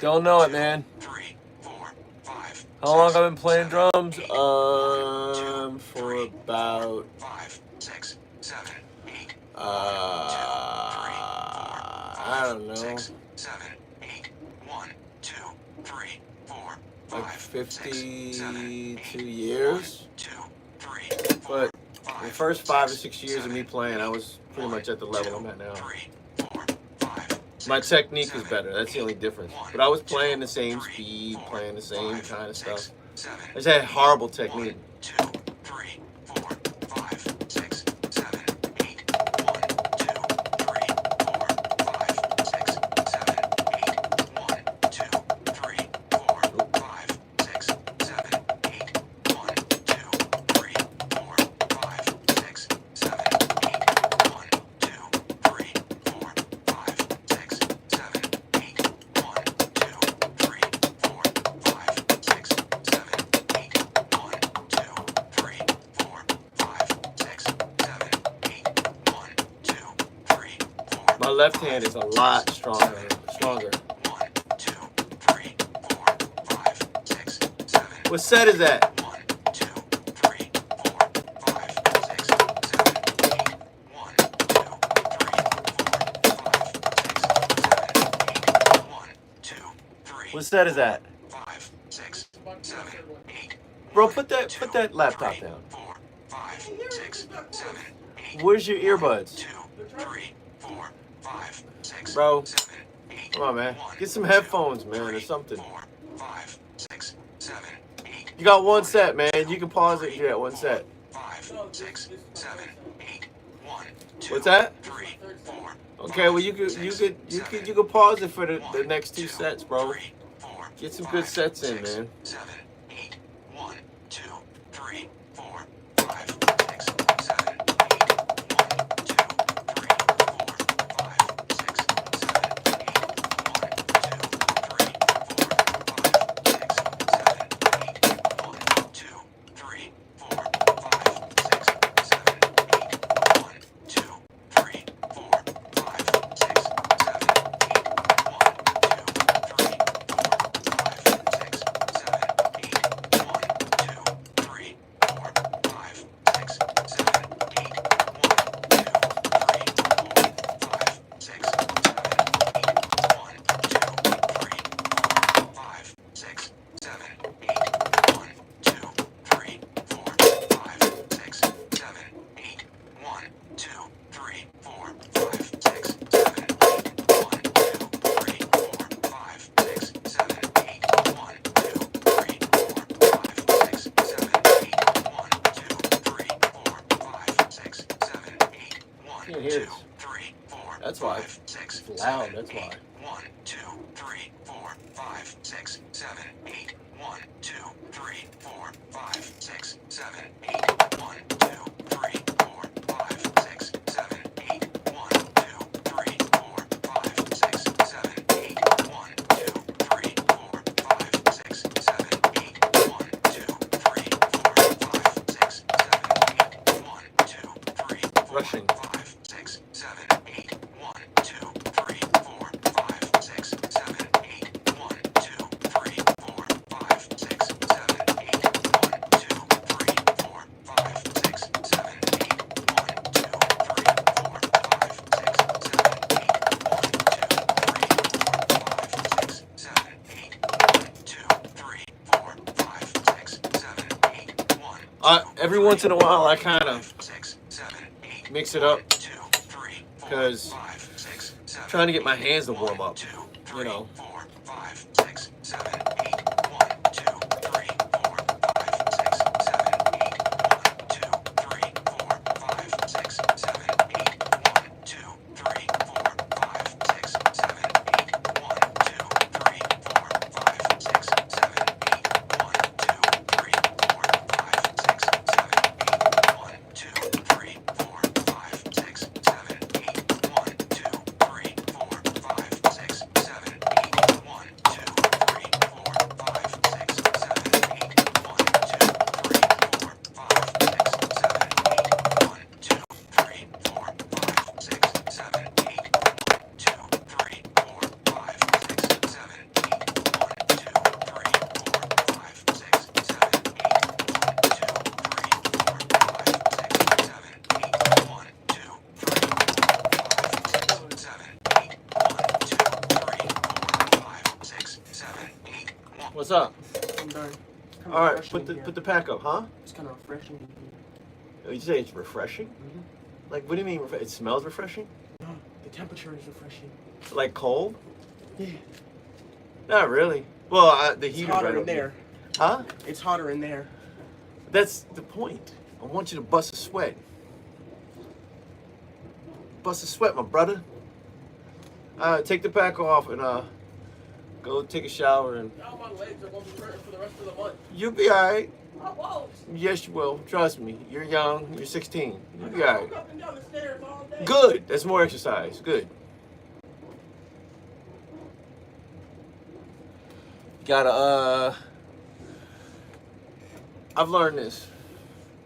Don't know it, man. 3, 4, 5. How long I've been playing drums? For about 5, 6, 7, 8. I don't know, 6, 7, 8. 1, 2, 3, 4, 5. like 52 7, 8, years. 2, 3, 4, But the 5, first 5 or 6, 6 years of me playing, I was pretty much at the level I'm at now. 3, 4, 5. My technique is better. That's the only difference. But I was playing the same speed, playing the same kind of stuff. I just had horrible technique. 2, 3, 4, 5, 6, 7, 8. 1, 2, 3, 4, 5, 6, 7, 8. 1, 2, 3, 4, 5, 6, 7, 8. 1, 2, 3, 4, 5, 6, 7, 8. 1, 2, 3, 4, 5, 6, 7, 8. 1, 2, 3, 4, 5, 6, 7, 8. 1, 2, 3, 4, 5, 6, 7, 8. 1, 2, 3, 4. My left hand is a lot stronger. 1, 2, 3, 4, 5, 6, 7. What set is that? 1, 2, 3, 4, 5, 6, 7, 8. 1, 2, 3, 4, 5, 6, 7, 8. 1, 2, 3, What set is that? 5, 6, 7, 8. Bro, put that laptop down. 4, 5, 6, 7, 8. Where's your earbuds? 2, 3, 4, 5, 6, Bro, 7, 8. come on, man. 1, Get some 2, headphones, man, or 3, something. 4, 5, 6, 7, 8. You got one set, man. You can pause it if you're at one set. 5, 6, 7, 8. 1, 2, What's that? 3, 4. Okay, well you could pause it for the next 2 sets, bro. 3, 4, Get some good sets in, 6, man. 7, 8. 1, 2, 3, 4, 5, 6, 7, 8. 1, 2, 3, 4, 5, 6, 7, 8. 1, 2, 3, 4, 5, 6, 7, 8. 1, 2, 3, 4, 5, 6, 7, 8. 1, 2, 3, 4, 5, 6, 7, 8. 1, 2, 3, 4, 5, 6, 7, 8. 1, 2, 3, 4, 5, 6, 7, 8. 1, 2, 3, 4, 5, 6, 7, 8. 1, 2, 3, 4, 5, 6, 7, 8. 1, 2, 3, 4, 5, 6, 7, 8. 1, 2, 3, 4, 5, 6, 7, 8. 1, 2, 3, 4, 5, 6, 7, 8. 1, 2, 3, 4, 5, 6, 7, 8. 1, 2, 3, 4, 5, 6, 7, 8. 1, Can't hear 2, this. 3, 4, That's why. 5, 6, It's loud, 7, that's why. 8. 1, 2, 3, 4, 5, 6, 7, 8. 1, 2, 3, 4, 5, 6, 7, 8. 1, 2, 3, 4, 5, 6, 7, 8. 1, 2, 3, 4, 5, 6, 7, 8. 1, 2, 3, 4, 5, 6, 7, 8. 1, 2, 3, 4, 5, 6, 7, 8. 1, 2, 3, 4, Rushing. 5, 6, 7, 8. 1, 2, 3, 4, 5, 6, 7, 8. 1, 2, 3, 4, 5, 6, 7, 8. 1, 2, 3, 4, 5, 6, 7, 8. 1, 2, 3, 4, 5, 6, 7, 8. 1, 2, 3, 4, 5, 6, 7, 8. 1, 2, 3, 4, 5, 6, 7, 8. 1, Every once in a while, I kind of 6, 7, 8. mix it up 2, 3, 4, 'cause 5, 6, 7, trying to get my hands to warm 1, up. 2, You 3, know. 4, 5, 6, 7, 8. 1, 2, 3, 4, 5, 6, 7, 8. 1, 2, 3, 4, 5, 6, 7, 8. 1, 2, 3, 4, 5, 6, 7, 8. 1, 2, 3, 4, 5, 6, 7, 8. 1, 2, 3, 4, 5, 6, 7, 8. 1, 2, 3, 4, 5, 6, 7, 8. 1, 2, 3, 4, 5, 6, 7, 8. 1, 2, What's up? I'm done. All right, put the pack up, huh? It's kind of refreshing. You say it's refreshing? Mm-hmm. Like, what do you mean? It smells refreshing? No, the temperature is refreshing. Like cold? Yeah. Not really. Well, the It's heater's hotter right in up there. Huh? It's hotter in there. That's the point. I want you to bust a sweat. Bust a sweat, my brother. Take the pack off and go take a shower and Now my legs are going to be hurting for the rest of the month. you'll be alright. I won't. Yes, you will. Trust me. You're young. You're 16. You'll be I alright. walk up and down the stairs all day. Good. That's more exercise. Good. Gotta I've learned this.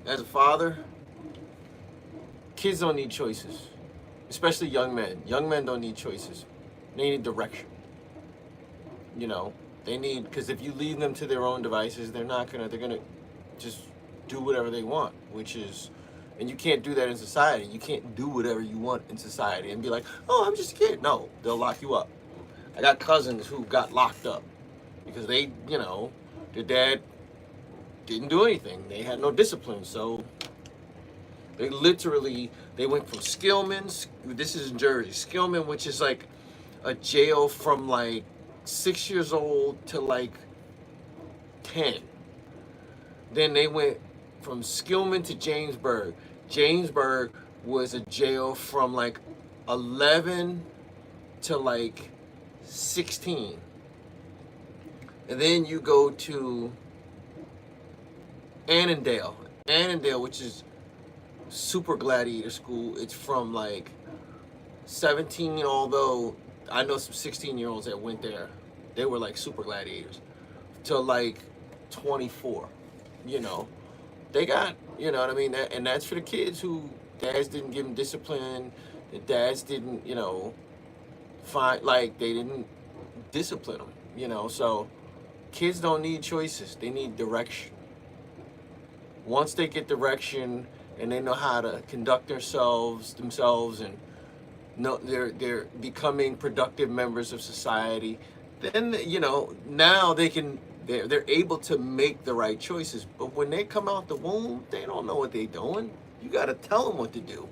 As a father, kids don't need choices. Especially young men. Young men don't need choices. They need direction. You know, they need, because if you leave them to their own devices, they're gonna just do whatever they want, which is, and you can't do that in society. You can't do whatever you want in society and be like, oh, I'm just a kid. No, they'll lock you up. I got cousins who got locked up because they, you know, their dad didn't do anything. They had no discipline. So they went from Skillman, this is in Jersey, Skillman, which is like a jail from like 6 years old to like 10. Then they went from Skillman to Jamesburg. Jamesburg was a jail from like 11 to like 16. And then you go to Annandale, which is super gladiator school. It's from like 17, although I know some 16-year-olds that went there. They were like super gladiators. To like 24, you know. They got, you know what I mean? And that's for the kids who dads didn't give them discipline. The dads didn't, you know, they didn't discipline them, you know. So kids don't need choices. They need direction. Once they get direction and they know how to conduct themselves and know they're becoming productive members of society, then, you know, now they're able to make the right choices. But when they come out the womb, they don't know what they're doing. You got to tell them what to do.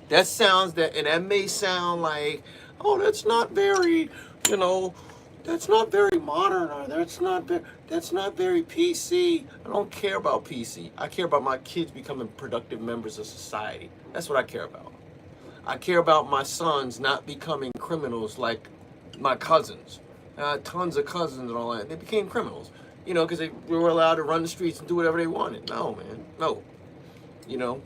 That may sound like, oh, that's not very, you know, that's not very modern, or that's not very PC. I don't care about PC. I care about my kids becoming productive members of society. That's what I care about. I care about my sons not becoming criminals like my cousins. Tons of cousins and all that. They became criminals, you know, because they were allowed to run the streets and do whatever they wanted. No, man, no. You know,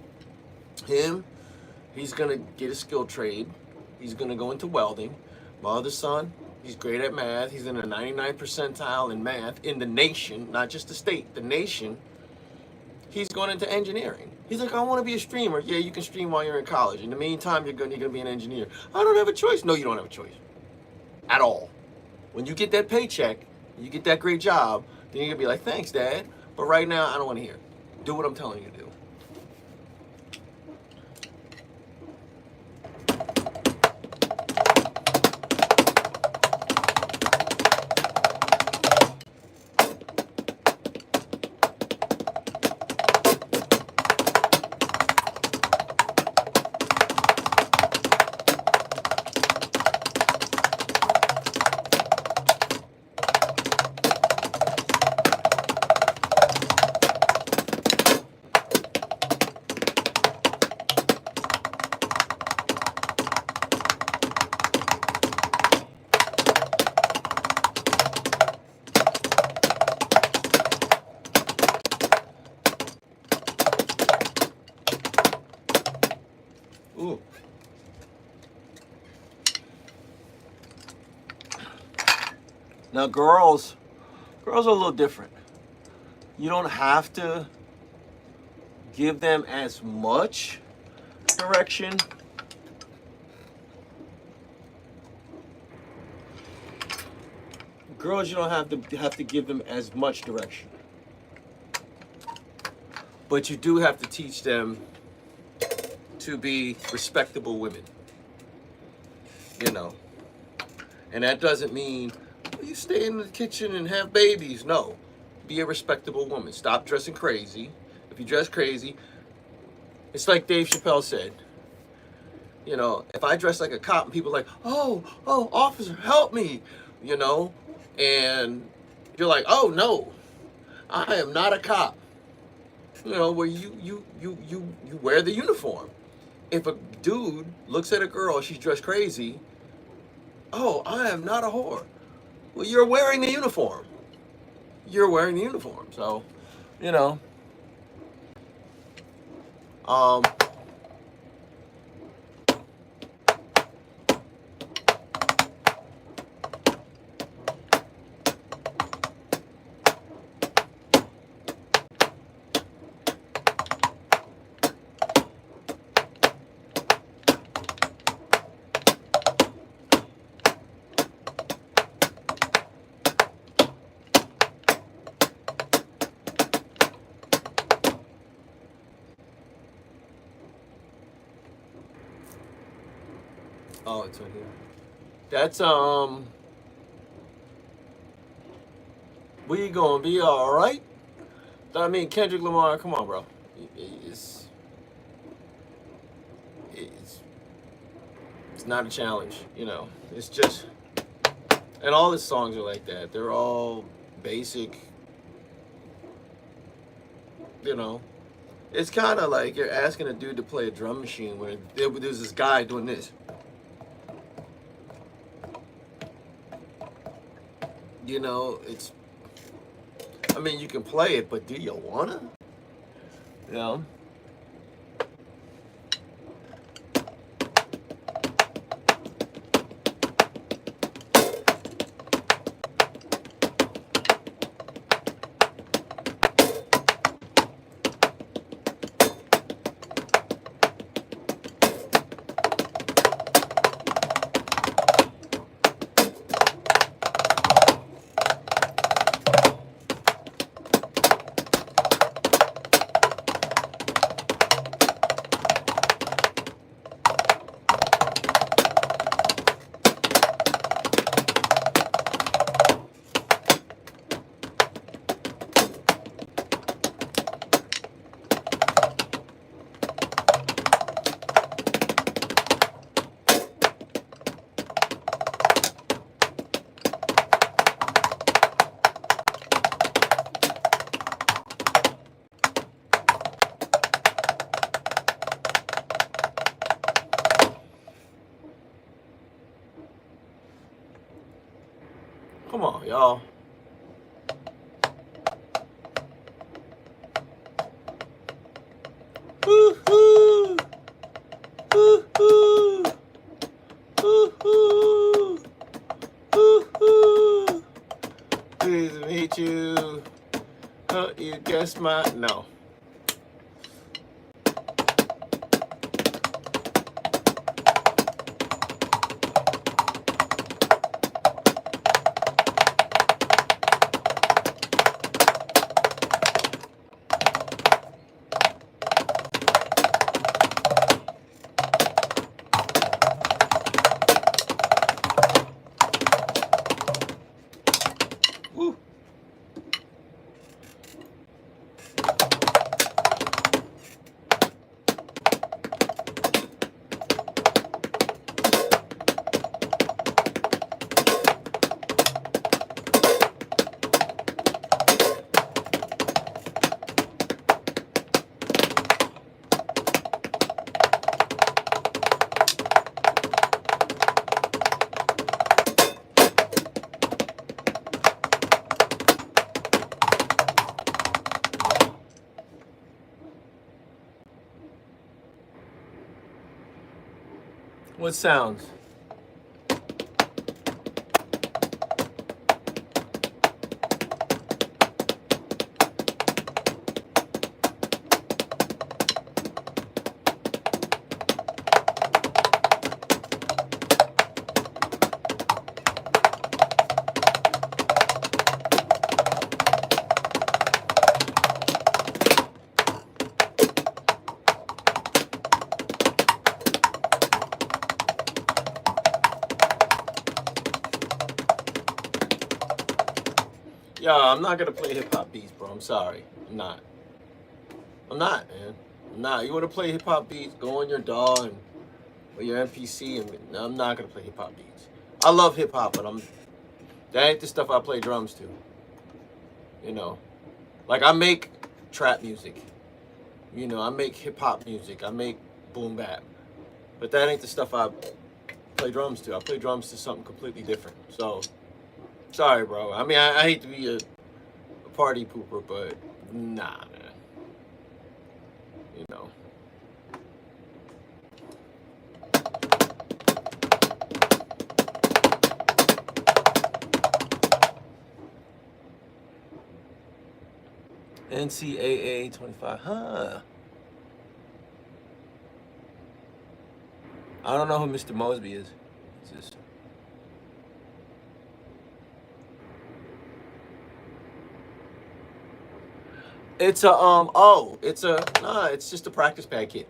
he's gonna get a skill trade. He's gonna go into welding. My other son, he's great at math. He's in the 99th percentile in math in the nation, not just the state, the nation. He's going into engineering. He's like, I want to be a streamer. Yeah, you can stream while you're in college. In the meantime, you're gonna be an engineer. I don't have a choice. No, you don't have a choice at all. When you get that paycheck, you get that great job, then you're gonna be like, thanks, Dad. But right now, I don't want to hear. Do what I'm telling you to do. Ooh. Now girls are a little different. You don't have to give them as much direction. Girls, you don't have to give them as much direction. But you do have to teach them to be respectable women, you know. And that doesn't mean, you stay in the kitchen and have babies. No, be a respectable woman. Stop dressing crazy. If you dress crazy, it's like Dave Chappelle said. You know, if I dress like a cop and people are like, oh, officer, help me, you know, and you're like, oh no, I am not a cop. You know, where you wear the uniform. If a dude looks at a girl, she's dressed crazy, oh, I am not a whore. Well, you're wearing the uniform. You're wearing the uniform. So, you know, um, oh, it's right here. That's, we gonna be all right. I mean, Kendrick Lamar, come on, bro. It's it's not a challenge, you know. It's just, and all his songs are like that. They're all basic, you know. It's kind of like you're asking a dude to play a drum machine where there's this guy doing this. You know, it's, I mean, you can play it, but do you wanna? You know? Come on, y'all. Woo-hoo! Woo-hoo! Woo-hoo! Woo-hoo! Pleased to meet you. Oh, you guessed my... No. Woo. What sounds? Yeah, I'm not gonna play hip hop beats, bro. I'm sorry. I'm not. I'm not, man. I'm not. You wanna play hip hop beats? Go on your DAW and or your MPC, and I'm not gonna play hip hop beats. I love hip hop, but that ain't the stuff I play drums to. You know, like I make trap music. You know, I make hip hop music. I make boom bap, but that ain't the stuff I play drums to. I play drums to something completely different. So, sorry, bro. I mean, I hate to be a party pooper, but nah, man. You know. NCAA 25, huh? I don't know who Mr. Mosby is. It's just... It's just a practice pad kit.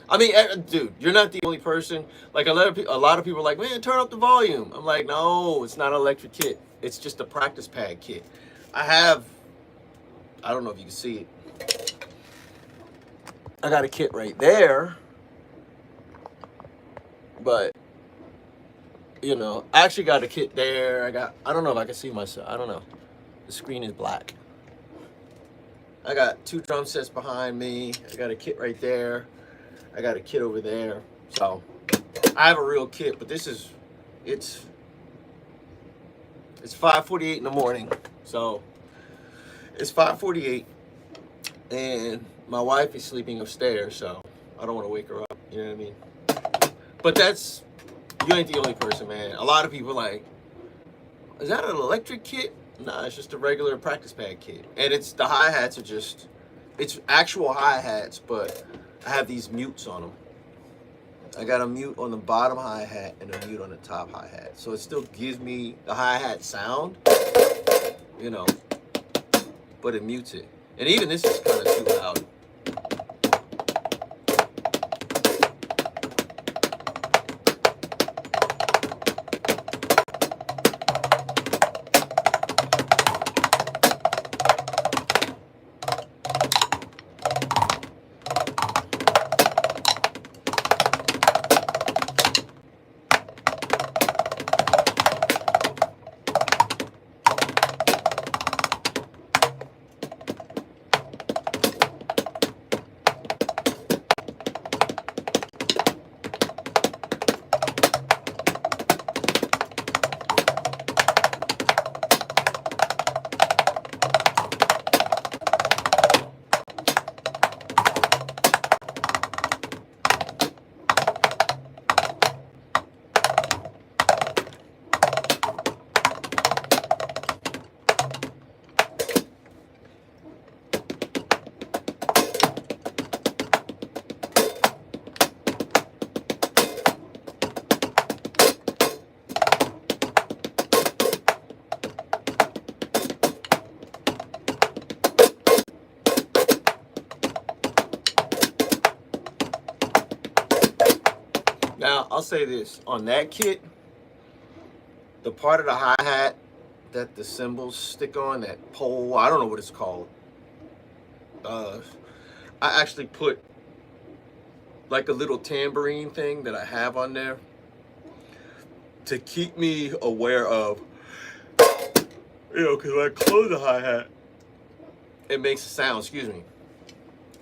I mean, dude, you're not the only person. Like a lot of people are like, man, turn up the volume. I'm like, no, it's not an electric kit. It's just a practice pad kit. I don't know if you can see it. I got a kit right there. But, you know, I actually got a kit there. I don't know if I can see myself. I don't know. The screen is black. I got 2 drum sets behind me. I got a kit right there. I got a kit over there. So, I have a real kit, but it's 5:48 in the morning. So, it's 5:48, and my wife is sleeping upstairs, so I don't want to wake her up. You know what I mean? But you ain't the only person, man. A lot of people like, is that an electric kit? Nah, it's just a regular practice pad kit. And the hi-hats are it's actual hi-hats, but I have these mutes on them. I got a mute on the bottom hi-hat and a mute on the top hi-hat. So it still gives me the hi-hat sound, you know, but it mutes it. And even this is kind of too loud. Now, I'll say this. On that kit, the part of the hi-hat that the cymbals stick on, that pole, I don't know what it's called. I actually put like a little tambourine thing that I have on there to keep me aware of, you know, because when I close the hi-hat, it makes a sound, excuse me.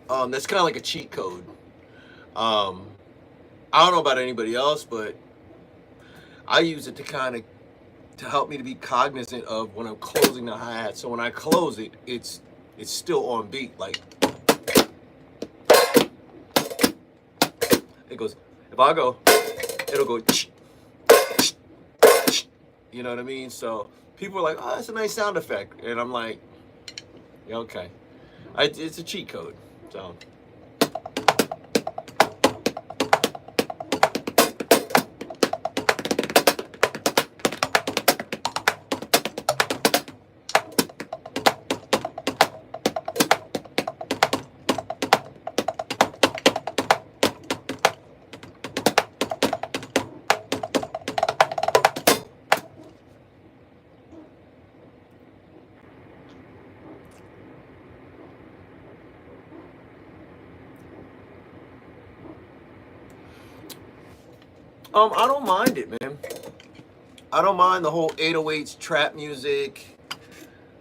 That's kind of like a cheat code. I don't know about anybody else, but I use it to help me to be cognizant of when I'm closing the hi-hat. So when I close it, it's still on beat. Like it goes. If I go, it'll go. You know what I mean? So people are like, "Oh, that's a nice sound effect," and I'm like, "Yeah, okay." It's a cheat code. So. I don't mind it, man. I don't mind the whole 808s trap music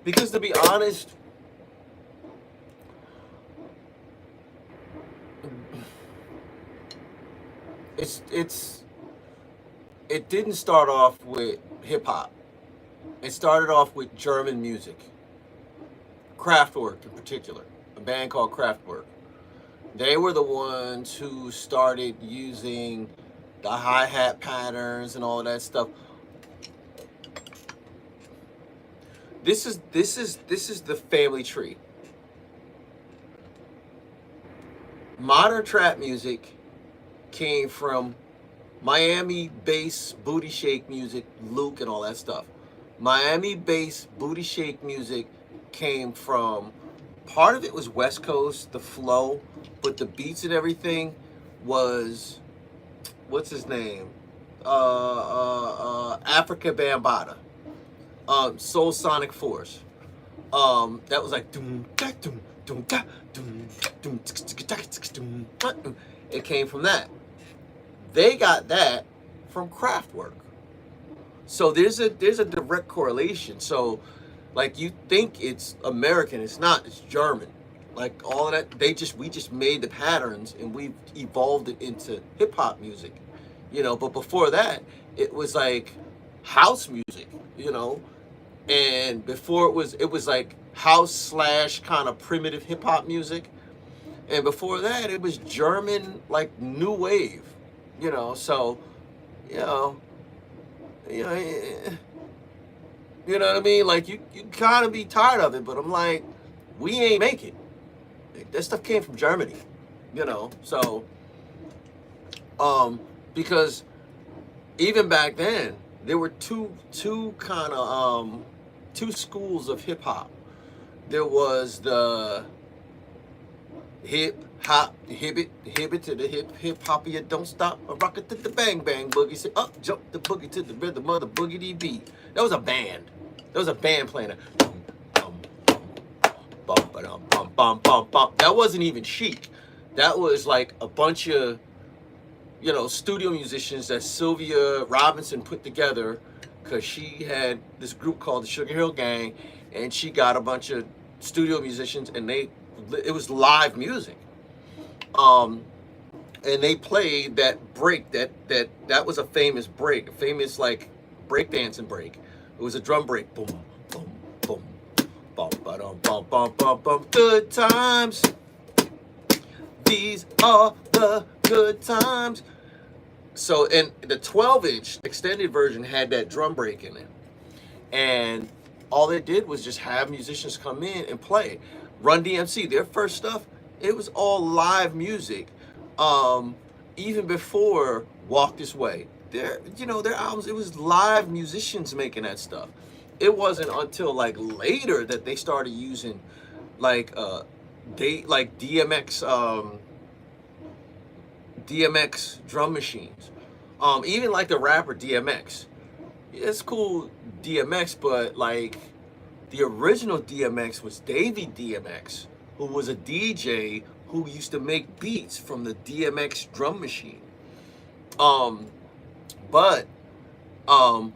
because, to be honest, it didn't start off with hip hop. It started off with German music, Kraftwerk in particular, a band called Kraftwerk. They were the ones who started using the hi-hat patterns and all of that stuff. This is the family tree. Modern trap music came from Miami bass booty shake music, Luke and all that stuff. Miami bass booty shake music came from, part of it was West Coast, the flow, but the beats and everything was, what's his name? Africa Bambaataa. Soul Sonic Force. That was like doom da doom doom da doom doom doom. It came from that. They got that from Kraftwerk. So there's a direct correlation. So like you think it's American, it's not, it's German. Like all of that, we just made the patterns and we evolved it into hip hop music. You know, but before that, it was like house music, you know. And before it was like house / kind of primitive hip hop music. And before that, it was German, like new wave, you know. So, you know, you know what I mean? Like you kind of be tired of it, but I'm like, we ain't make it. That stuff came from Germany, you know. So, because even back then, there were two kind of two schools of hip hop. There was the hip hop, hip it to the hip hop, you don't stop, a rock it to the bang bang boogie, say up jump the boogie to the rhythm of the boogity beat. That was a band. That was a band playing it. That wasn't even Chic. That was like a bunch of, you know, studio musicians that Sylvia Robinson put together, because she had this group called the Sugar Hill Gang, and she got a bunch of studio musicians, and it was live music. And they played that break, that was a famous break, a famous like break dancing break. It was a drum break. Boom, boom, boom, bum, ba-dum, bum, bum, bum, bum. Good times. These are the good times. So, and the 12-inch extended version had that drum break in it. And all they did was just have musicians come in and play. Run DMC, their first stuff, it was all live music. Even before Walk This Way, their albums, it was live musicians making that stuff. It wasn't until like later that they started using like DMX drum machines. Even like the rapper DMX. It's cool DMX, but like the original DMX was Davey DMX, who was a DJ who used to make beats from the DMX drum machine.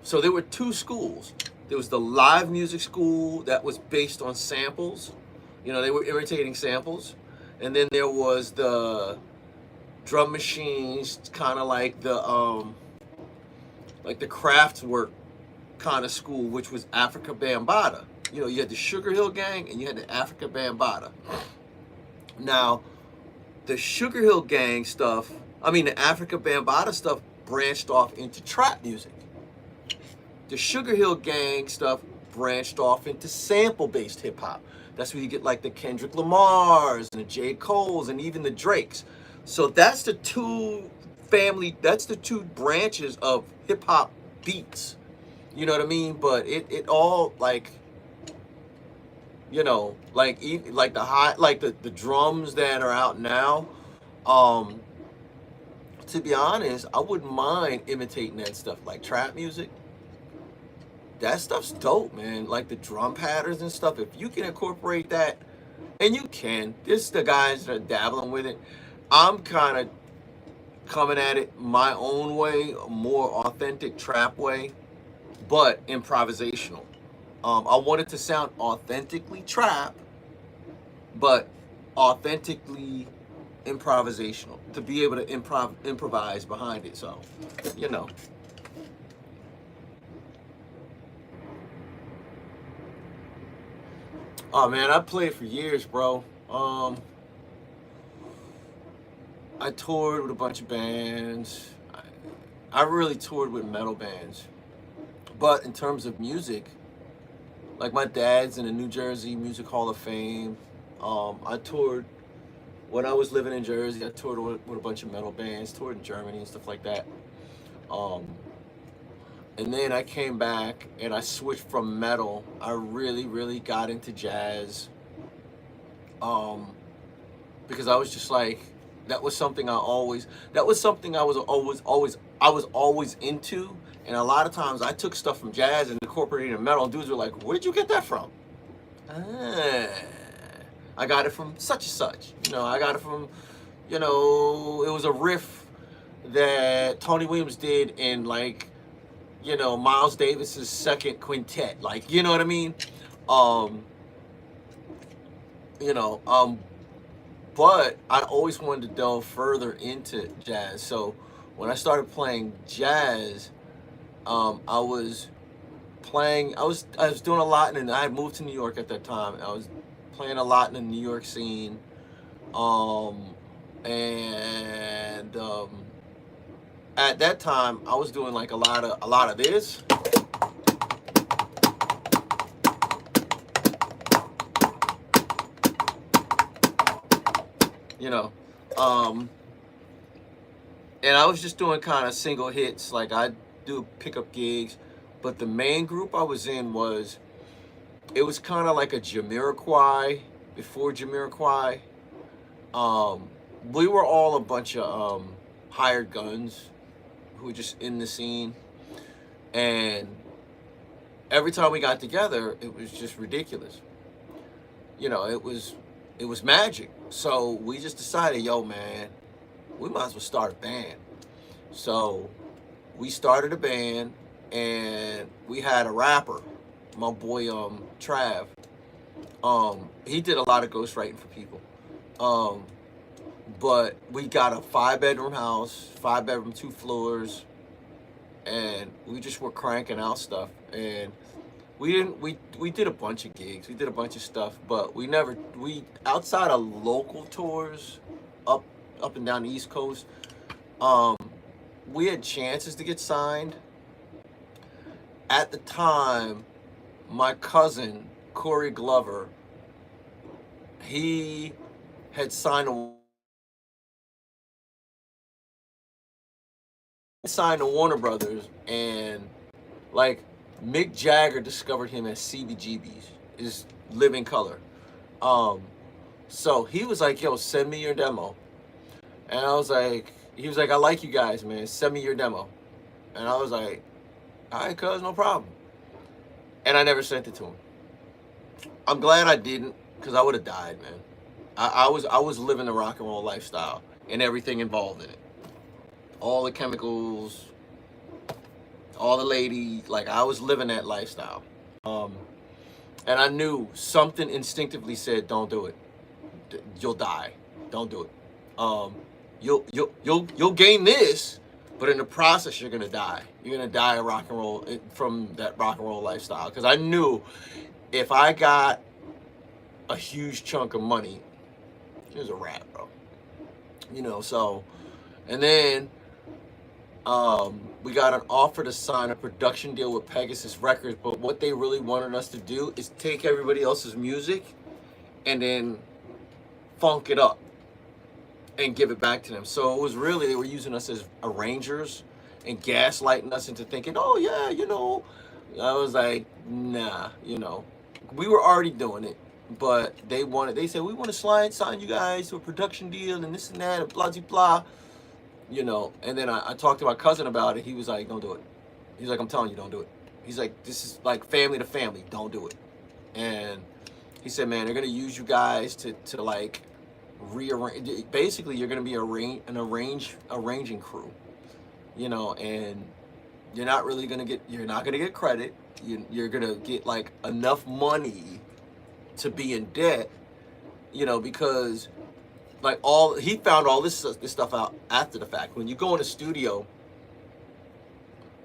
So there were two schools. There was the live music school that was based on samples. You know, they were imitating samples. And then there was the drum machines, kind of like the Kraftwerk kind of school, which was Africa Bambaataa. You know, you had the Sugar Hill Gang and you had the Africa Bambaataa. Now, the Sugar Hill Gang stuff, the Africa Bambaataa stuff branched off into trap music. The Sugar Hill Gang stuff branched off into sample-based hip-hop. That's where you get like the Kendrick Lamars and the J. Coles and even the Drakes. So that's the two branches of hip-hop beats. You know what I mean? But it all like, you know, like the drums that are out now. To be honest, I wouldn't mind imitating that stuff, like trap music. That stuff's dope, man. Like the drum patterns and stuff. If you can incorporate that, and you can, this is the guys that are dabbling with it. I'm kind of coming at it my own way, a more authentic trap way, but improvisational. I wanted to sound authentically trap, but authentically improvisational, to be able to improvise behind it. So, you know. Oh man, I played for years, bro. I toured with a bunch of bands. I really toured with metal bands. But in terms of music, like my dad's in the New Jersey Music Hall of Fame. I toured when I was living in Jersey. I toured with a bunch of metal bands, toured in Germany and stuff like that. Um, and then I came back and I switched from metal. I really, really got into jazz. Um, because I was just like, that was something that was something I was always into. And a lot of times I took stuff from jazz and incorporated it in metal, and dudes were like, where'd you get that from? Ah, I got it from such and such. I got it from, it was a riff that Tony Williams did in like, Miles Davis's second quintet. Like, you know what I mean? Um, you know, um, but I always wanted to delve further into jazz. So when I started playing jazz, I was I was doing a lot, and I had moved to New York at that time. I was playing a lot in the New York scene, and at that time I was doing like a lot of this. You know, and I was just doing kind of single hits. Like I do pickup gigs, but the main group I was in it was kind of like a Jamiroquai before Jamiroquai. We were all a bunch of hired guns who were just in the scene, and every time we got together, it was just ridiculous. It was magic. So we just decided, yo, man, we might as well start a band. So we started a band, and we had a rapper, my boy Trav. He did a lot of ghostwriting for people. But we got a 5-bedroom house, 5-bedroom, 2 floors, and we just were cranking out stuff. And we did a bunch of gigs, we did a bunch of stuff, but we outside of local tours up and down the East Coast, we had chances to get signed. At the time, my cousin Corey Glover, he had signed to Warner Brothers, and like Mick Jagger discovered him as CBGB's, is Living Color. So he was like, yo, send me your demo. And he was like, I like you guys, man, send me your demo. And I was like, all right, cuz, no problem. And I never sent it to him. I'm glad I didn't, because I would have died, man. I was living the rock and roll lifestyle and everything involved in it. All the chemicals, all the ladies, like I was living that lifestyle. And I knew something instinctively said, don't do it. You'll die. Don't do it. You'll gain this, but in the process you're gonna die. You're gonna die of rock and roll, from that rock and roll lifestyle. Because I knew if I got a huge chunk of money, it was a wrap, bro. So, and then we got an offer to sign a production deal with Pegasus Records, but what they really wanted us to do is take everybody else's music and then funk it up and give it back to them. So it was really, they were using us as arrangers and gaslighting us into thinking, oh yeah, I was like, nah, we were already doing it, but they said, we want to sign you guys to a production deal and this and that and blah, blah, blah. And then I talked to my cousin about it. He was like, don't do it. He's like, I'm telling you, don't do it. He's like, this is like family to family, don't do it. And he said, man, they're going to use you guys to like rearrange. Basically, you're going to be arranging crew, you know, and you're not really going to get, you're not going to get credit. You're going to get like enough money to be in debt, you know, because like he found all this stuff out after the fact. When you go in a studio,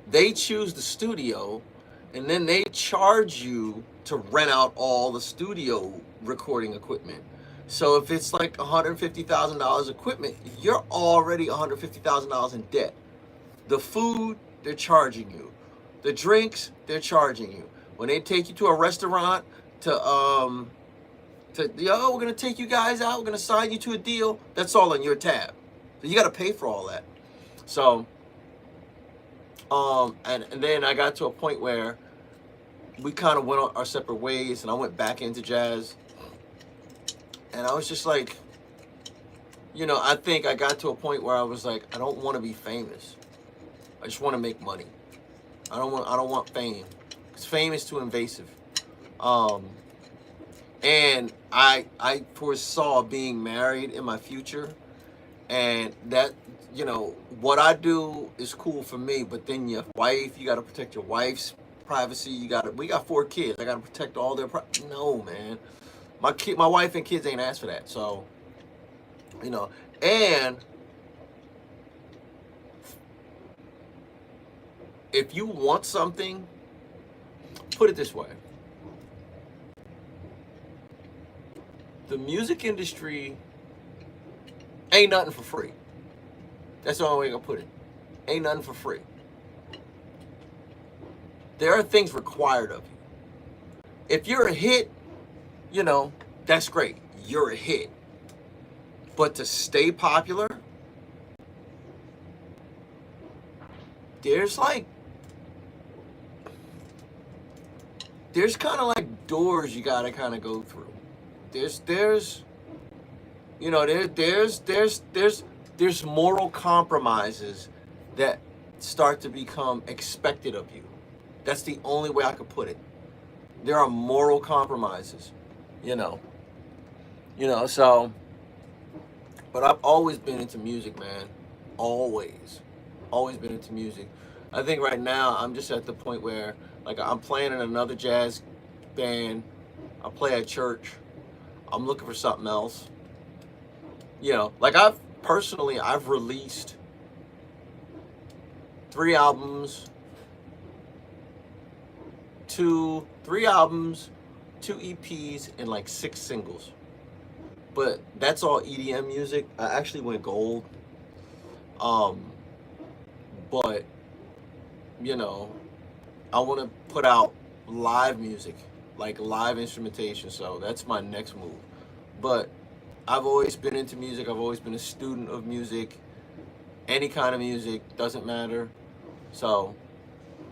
they choose the studio and then they charge you to rent out all the studio recording equipment. So if it's like $150,000 equipment, you're already $150,000 in debt. The food, they're charging you. The drinks, they're charging you. When they take you to a restaurant we're gonna take you guys out, we're gonna sign you to a deal, that's all on your tab. So you gotta pay for all that. So and then I got to a point where we kind of went our separate ways, and I went back into jazz. And I was just like, you know, I think I got to a point where I was like, I don't want to be famous. I just want to make money. I don't want fame, because fame is too invasive. And I foresaw being married in my future, and that, you know, what I do is cool for me, but then your wife, you got to protect your wife's privacy. We got 4 kids. I got to protect all their no, man. My wife and kids ain't asked for that. So, you know, and if you want something, put it this way. The music industry ain't nothing for free. That's the only way I can put it. Ain't nothing for free. There are things required of you. If you're a hit, you know, that's great. You're a hit. But to stay popular, there's kind of like doors you gotta kind of go through. There's moral compromises that start to become expected of you. That's the only way I could put it. There are moral compromises, you know, so, but I've always been into music, man. Always been into music. I think right now I'm just at the point where, like, I'm playing in another jazz band. I play at church. I'm looking for something else. You know, like I've released 3 albums, 2 EPs, and like 6 singles. But that's all EDM music. I actually went gold. But, you know, I want to put out live music, like live instrumentation. So that's my next move. But I've always been into music. I've always been a student of music. Any kind of music, doesn't matter. So,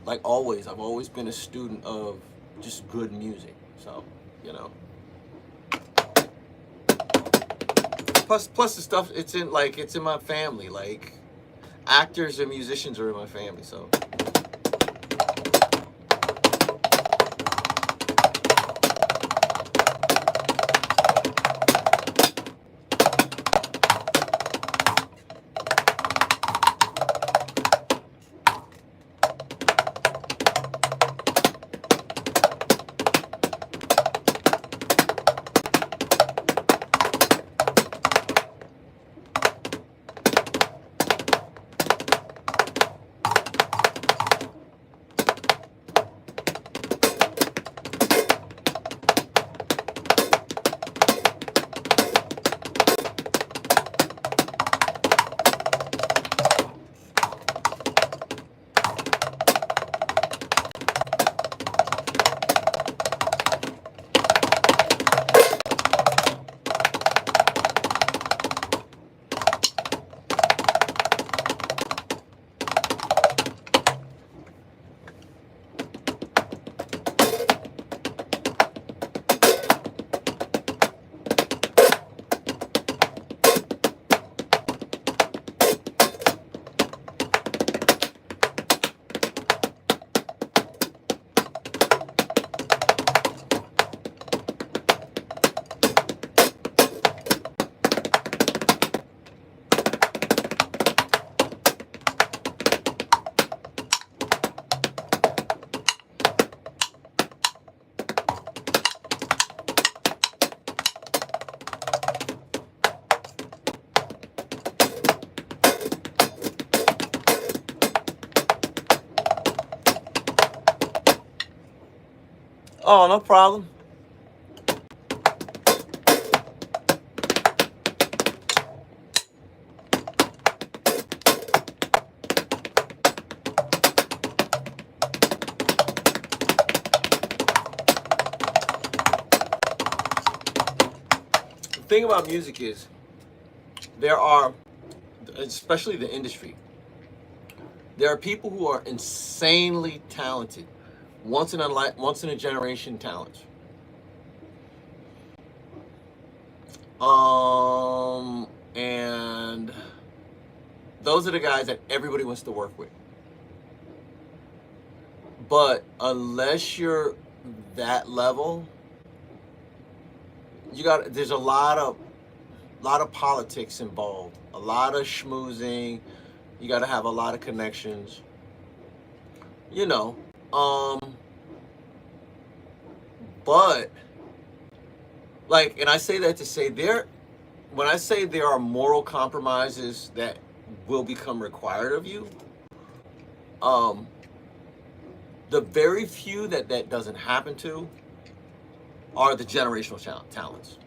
like always, I've always been a student of just good music. So, you know. Plus the stuff, it's in my family. Like, actors and musicians are in my family, so. Oh, no problem. The thing about music is there are, especially the industry, there are people who are insanely talented, once in a generation talents. And those are the guys that everybody wants to work with. But unless you're that level, there's a lot of politics involved, a lot of schmoozing. You got to have a lot of connections. You know, but like, and I say that to say when I say there are moral compromises that will become required of you, the very few that doesn't happen to are the generational talents.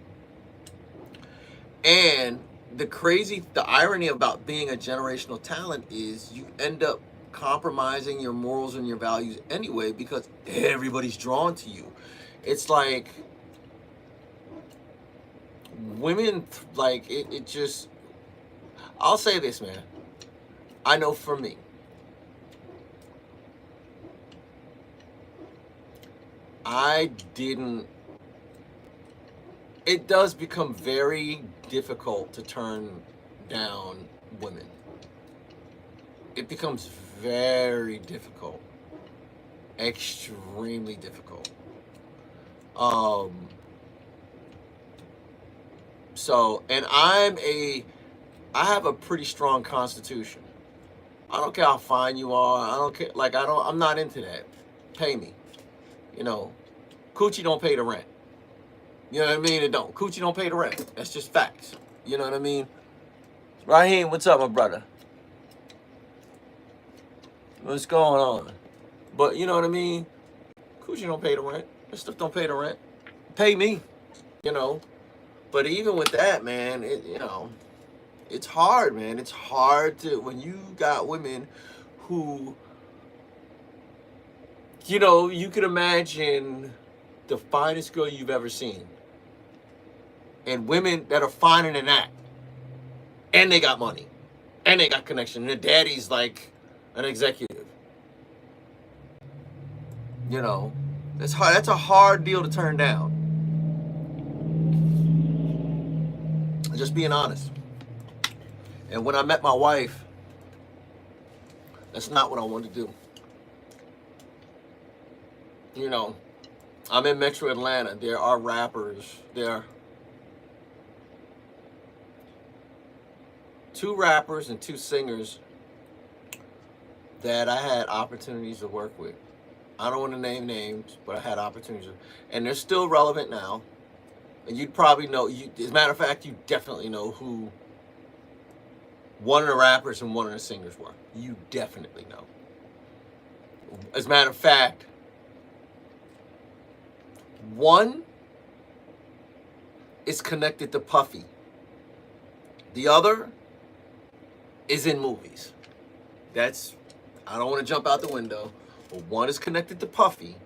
And the irony about being a generational talent is you end up compromising your morals and your values anyway, because everybody's drawn to you. It's like women, like it just, I'll say this, man. I know for me, it does become very difficult to turn down women. It becomes very difficult. Extremely difficult. So, and I have a pretty strong constitution. I don't care how fine you are. I don't care. Like, I'm not into that. Pay me. You know, coochie don't pay the rent. You know what I mean? It don't. Coochie don't pay the rent. That's just facts. You know what I mean? Raheem, what's up, my brother? What's going on? But you know what I mean? Coochie don't pay the rent. That stuff don't pay the rent. Pay me. You know? But even with that, man, it's hard, man. It's hard when you got women who, you could imagine the finest girl you've ever seen. And women that are finer than that. And they got money. And they got connection. And their daddy's like an executive. That's hard. That's a hard deal to turn down. Just being honest. And when I met my wife, that's not what I wanted to do. I'm in Metro Atlanta. There are rappers. There are 2 rappers and 2 singers that I had opportunities to work with. I don't want to name names, but I had opportunities. And they're still relevant now. And you'd probably know, as a matter of fact, you definitely know who one of the rappers and one of the singers were. You definitely know. As a matter of fact, one is connected to Puffy. The other is in movies. I don't want to jump out the window, but one is connected to Puffy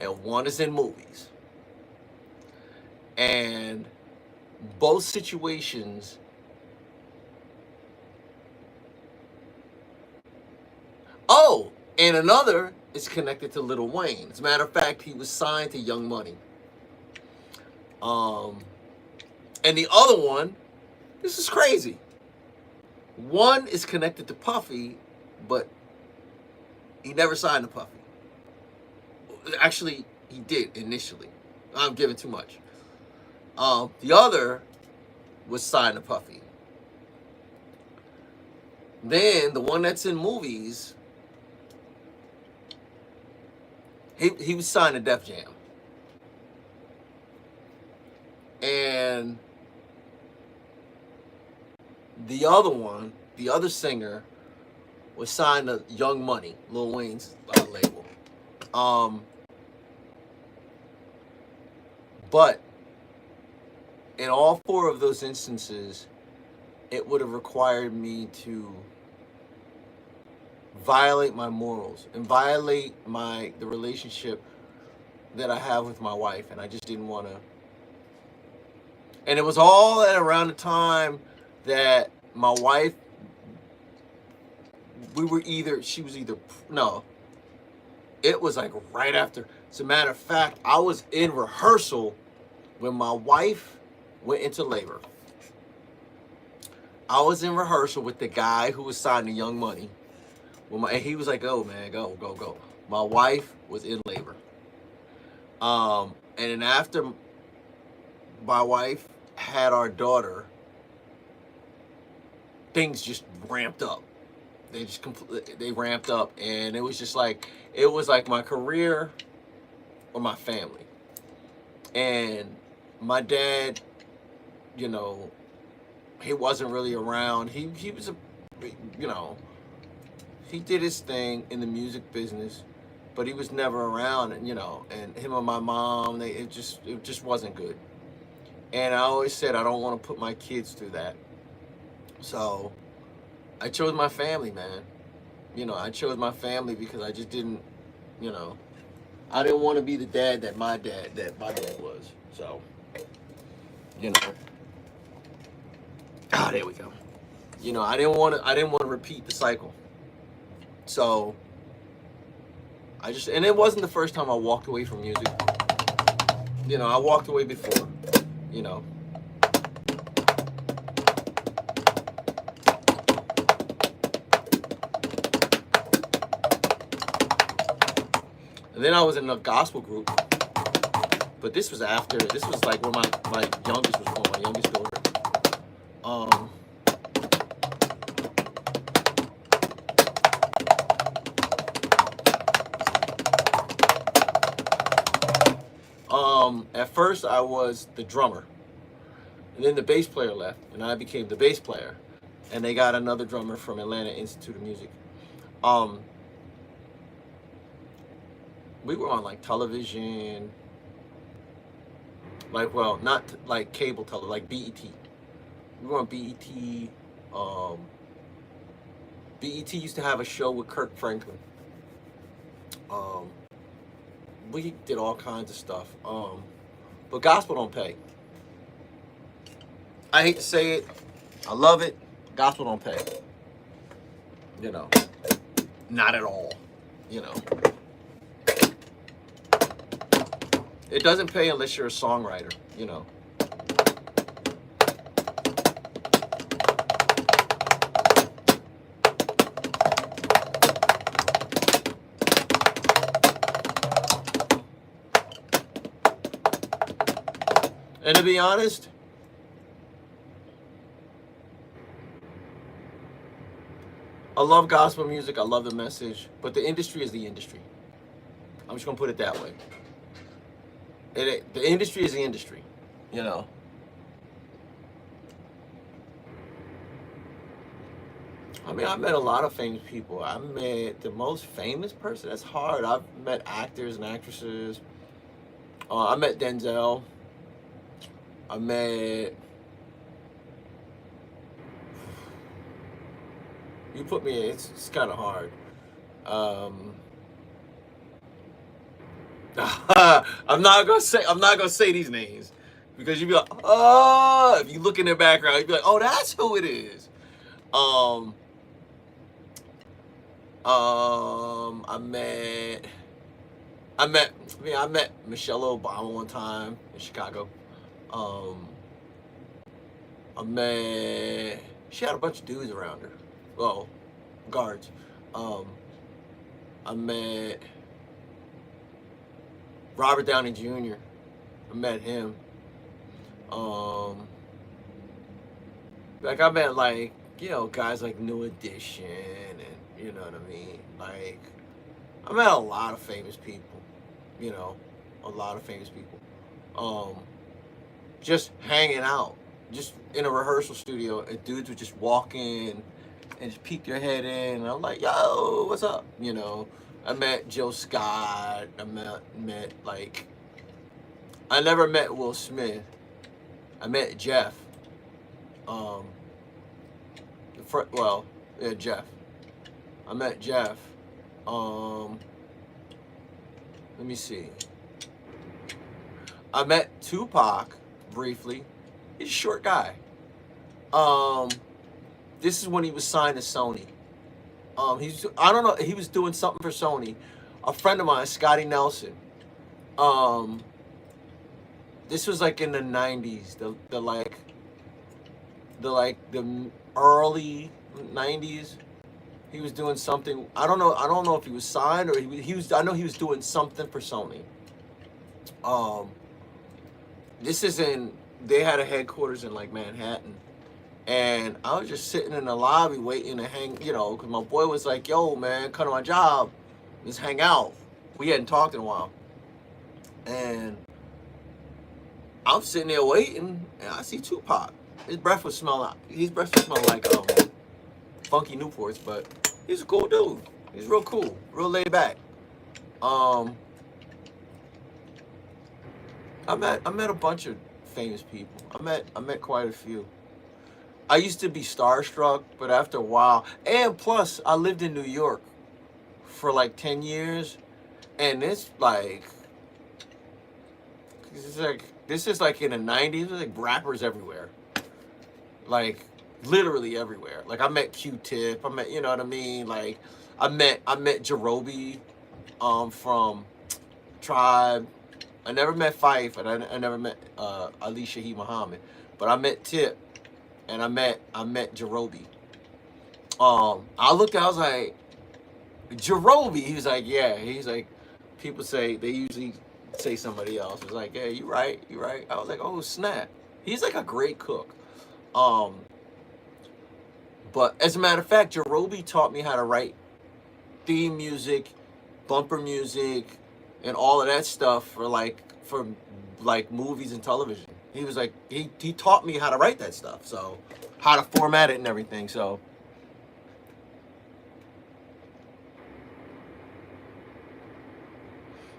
and one is in movies. And both situations, and another is connected to Lil Wayne. As a matter of fact, he was signed to Young Money. And the other one, this is crazy. One is connected to Puffy, but he never signed to Puffy. Actually, he did initially. I'm giving too much. The other was signed to Puffy. Then the one that's in movies, he was signed to Def Jam. And the other one, the other singer, was signed to Young Money, Lil Wayne's label. But in all 4 of those instances, it would have required me to violate my morals and violate the relationship that I have with my wife, and I just didn't want to. And it was all at around the time that my wife, she was either, no, it was like right after. As a matter of fact, I was in rehearsal when my wife went into labor. I was in rehearsal with the guy who was signing Young Money. And he was like, "Oh man, go, go, go." My wife was in labor. And then after my wife had our daughter, things just ramped up. They ramped up, and it was like my career or my family. And my dad, you know, he wasn't really around. He was he did his thing in the music business, but he was never around. And and him and my mom, it just wasn't good. And I always said I don't want to put my kids through that. So I chose my family, man. I chose my family because I just didn't, I didn't want to be the dad that my dad was. So, there we go. I didn't want to repeat the cycle. So and it wasn't the first time I walked away from music. I walked away before, And then I was in a gospel group. But this was like when my youngest was born, my youngest daughter. At first I was the drummer. And then the bass player left, and I became the bass player. And they got another drummer from Atlanta Institute of Music. We were on like television, not like cable television, like BET. We were on BET. BET used to have a show with Kirk Franklin. We did all kinds of stuff. But gospel don't pay. I hate to say it. I love it. Gospel don't pay. Not at all. It doesn't pay unless you're a songwriter, And to be honest, I love gospel music. I love the message. But the industry is the industry. I'm just going to put it that way. The industry is the industry, I mean, I met a lot of famous people. I met the most famous person. That's hard. I've met actors and actresses. I met Denzel. I met... You put me in. It's kind of hard. I'm not gonna say these names because you'd be like, oh, if you look in their background, you'd be like, oh, that's who it is. I met Michelle Obama one time in Chicago. She had a bunch of dudes around her. Well, guards. I met Robert Downey Jr. I met him. I met guys like New Edition, and you know what I mean. I met a lot of famous people. Just hanging out, just in a rehearsal studio, and dudes would just walk in and just peek their head in, and I'm like, yo, what's up? I met Jill Scott. I met I never met Will Smith. I met Jeff. Jeff. I met Jeff. Let me see. I met Tupac briefly. He's a short guy. This is when he was signed to Sony. I don't know, he was doing something for Sony. A friend of mine, Scotty Nelson. This was like in the 90s, the early 90s. He was doing something. I don't know if he was signed or he was. I know he was doing something for Sony. This is in. They had a headquarters in like Manhattan, and I was just sitting in the lobby waiting to hang. You know, because my boy was like, "Yo, man, come to my job, let's hang out." We hadn't talked in a while, and I'm sitting there waiting, and I see Tupac. His breath was smelling like funky Newports, but he's a cool dude. He's real cool, real laid back. I met a bunch of famous people. I met quite a few. I used to be starstruck, but after a while, and plus I lived in New York for like 10 years, and this is like in the 90s. There's like rappers everywhere, like literally everywhere. Like I met Q-Tip. I met, you know what I mean. Like I met Jerobi, from Tribe. I never met Fife, and I never met Ali Shaheed Muhammad, but I met Tip, and I met Jerobi. I looked at, I was like, Jerobi. He was like, yeah. He's like, people say, they usually say somebody else. It's like, yeah, you right. I was like, oh snap. He's like a great cook. But as a matter of fact, Jerobi taught me how to write theme music, bumper music, and all of that stuff for movies and television. He was like, he taught me how to write that stuff, so how to format it and everything. So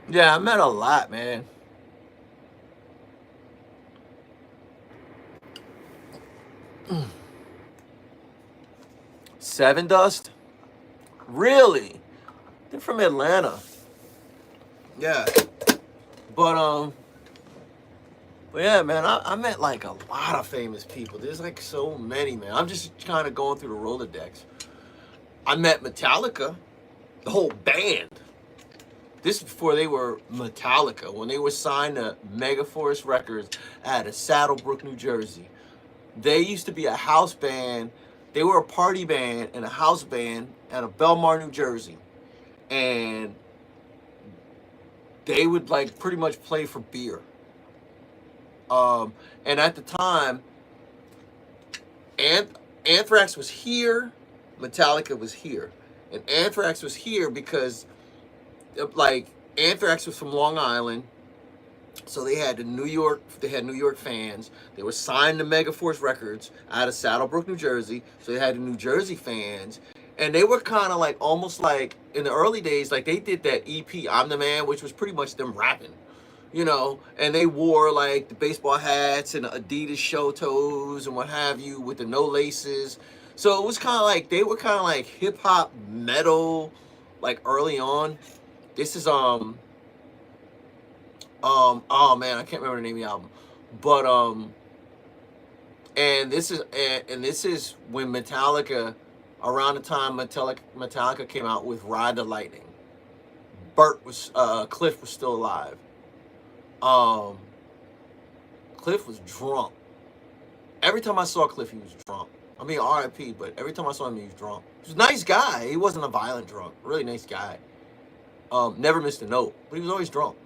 yeah, I met a lot, man. Seven Dust? Really? They're from Atlanta. Yeah. But yeah, man, I met like a lot of famous people. There's like so many, man. I'm just kind of going through the Rolodex. I met Metallica, the whole band. This is before they were Metallica, when they were signed to Megaforce Records out of Saddlebrook, New Jersey. They used to be a house band. They were a party band and a house band out of Belmar, New Jersey. And they would like pretty much play for beer. And at the time, Anthrax was here, Metallica was here. And Anthrax was here because like Anthrax was from Long Island, so they had New York fans. They were signed to Megaforce Records out of Saddlebrook, New Jersey, so they had the New Jersey fans, and they were kind of like almost like in the early days, like they did that EP I'm the Man, which was pretty much them rapping, you know, and they wore like the baseball hats and the Adidas show toes and what have you with the no laces. So it was kind of like they were kind of like hip hop metal, like early on. This is oh man, I can't remember the name of the album, but and this is when Metallica, around the time Metallica came out with Ride the Lightning. Cliff was still alive. Cliff was drunk. Every time I saw Cliff, he was drunk. I mean, R.I.P., but every time I saw him, he was drunk. He was a nice guy. He wasn't a violent drunk. Really nice guy. Never missed a note, but he was always drunk.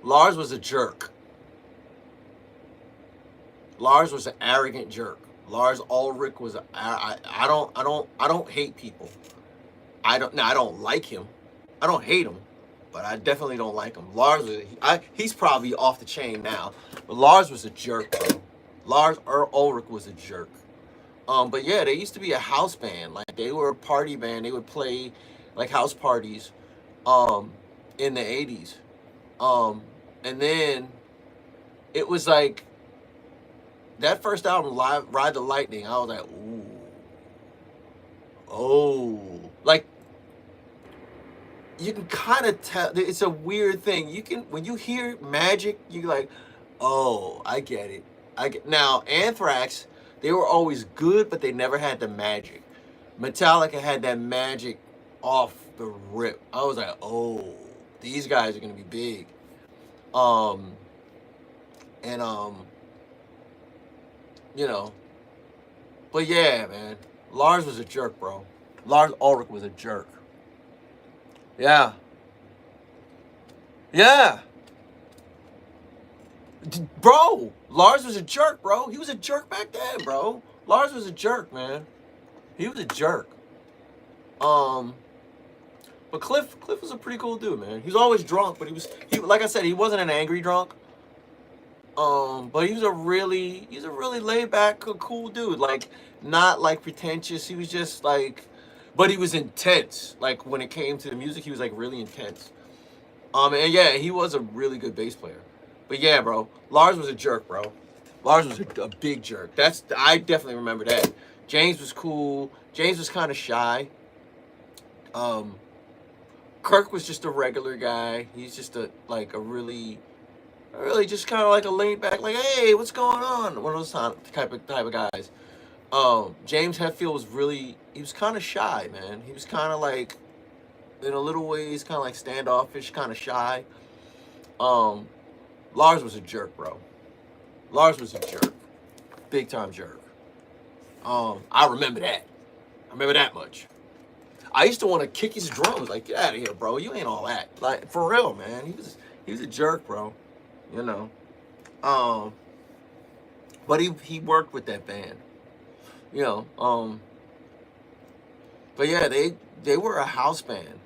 Lars was a jerk. Lars was an arrogant jerk. Lars Ulrich was I don't hate people. I don't like him. I don't hate him, but I definitely don't like him. He's probably off the chain now, but Lars was a jerk, bro. Lars Ulrich was a jerk. But yeah, they used to be a house band. Like they were a party band. They would play like house parties. in the 80s. And then it was like that first album, Live Ride the Lightning, I was like, ooh. Oh. Like you can kind of tell it's a weird thing. You can when you hear Magic, you're like, oh, I get it. I get now Anthrax, they were always good, but they never had the magic. Metallica had that magic off the rip. I was like, oh, these guys are gonna be big. Um and you know, but yeah, man. Lars was a jerk, bro. Lars Ulrich was a jerk. Yeah. Yeah. Bro, Lars was a jerk, bro. He was a jerk back then, bro. Lars was a jerk, man. He was a jerk. But Cliff was a pretty cool dude, man. He was always drunk, but he like I said, he wasn't an angry drunk. But he was a really laid back, cool dude. Like not like pretentious. He was just like, but he was intense. Like when it came to the music, he was like really intense. And yeah, he was a really good bass player. But yeah, bro, Lars was a jerk, bro. Lars was a big jerk. I definitely remember that. James was cool. James was kind of shy. Kirk was just a regular guy. He's just a really just kind of like a laid back, like, hey, what's going on? One of those type of guys. James Hetfield he was kind of shy, man. He was kind of like, in a little ways, kind of like standoffish, kind of shy. Lars was a jerk, bro. Lars was a jerk. Big time jerk. I remember that. I remember that much. I used to want to kick his drums. Like, get out of here, bro. You ain't all that. Like, for real, man. He was a jerk, bro. You know. But he worked with that band. You know. But yeah, they were a house band.